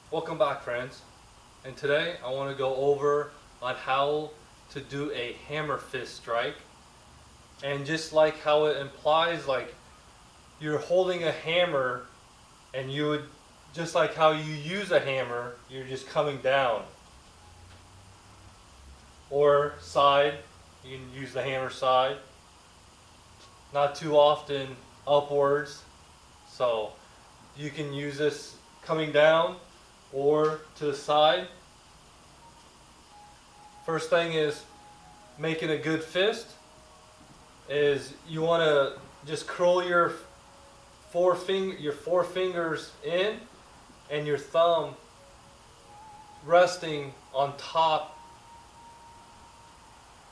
Welcome back, friends, and today I want to go over on how to do a hammer fist strike. And just like how it implies, like you're holding a hammer, and you would, just like how you use a hammer, you're just coming down or side. You can use the hammer side, not too often upwards. So you can use this coming down or to the side. First thing is making a good fist is you want to just curl your four fingers in and your thumb resting on top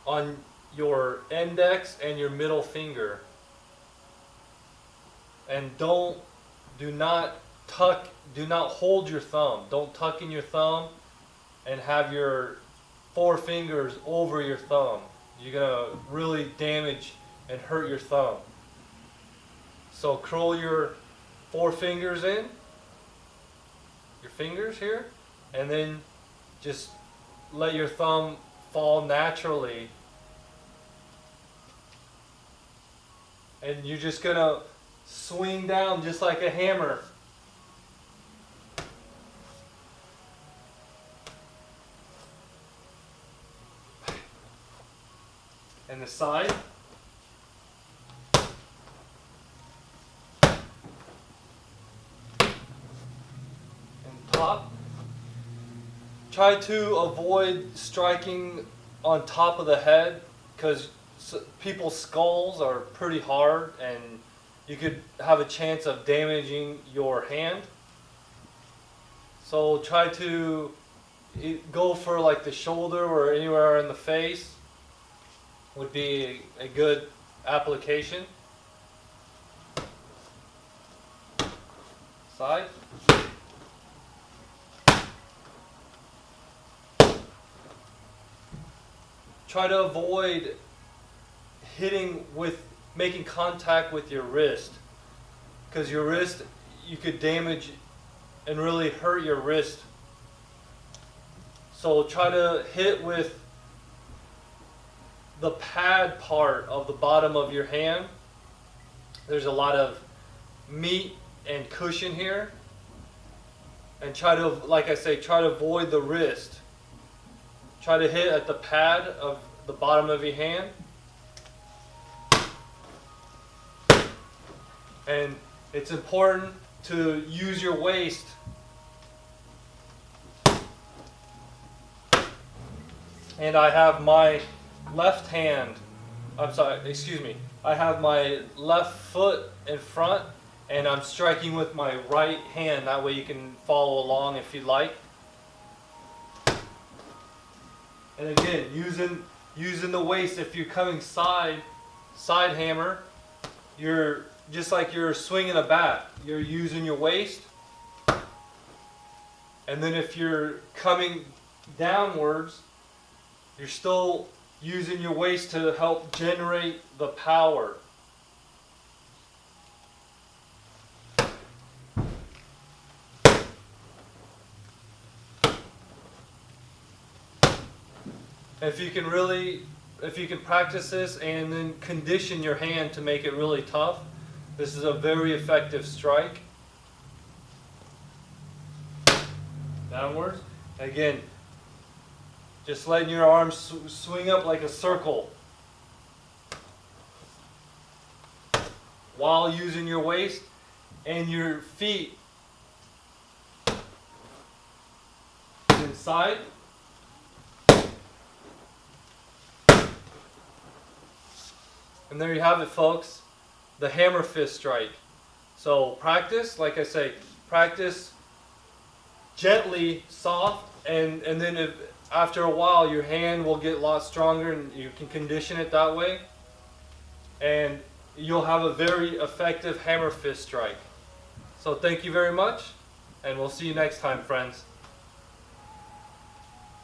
on your index and your middle finger. And do not hold your thumb. Don't tuck in your thumb and have your four fingers over your thumb. You're gonna really damage and hurt your thumb. So curl your four fingers in, your fingers here, and then just let your thumb fall naturally. And you're just gonna swing down just like a hammer. And the side. And top. Try to avoid striking on top of the head, because people's skulls are pretty hard and you could have a chance of damaging your hand. So try to go for like the shoulder or anywhere in the face would be a good application. Side. Try to avoid making contact with your wrist, because your wrist, you could damage and really hurt your wrist. So try to hit with the pad part of the bottom of your hand. There's a lot of meat and cushion here, and try to, like I say, try to avoid the wrist. Try to hit at the pad of the bottom of your hand. And it's important to use your waist. And I have my left hand, I have my left foot in front, and I'm striking with my right hand. That way you can follow along if you'd like. And again, using the waist. If you're coming side hammer, you're just like you're swinging a bat. You're using your waist. And then if you're coming downwards, you're still using your waist to help generate the power. If you can practice this and then condition your hand to make it really tough, this is a very effective strike. Downwards. Again, just letting your arms swing up like a circle while using your waist and your feet. Inside. And there you have it, folks. The hammer fist strike. So practice, like I say, practice gently, soft, and then after a while your hand will get a lot stronger and you can condition it that way. And you'll have a very effective hammer fist strike. So thank you very much, and we'll see you next time, friends.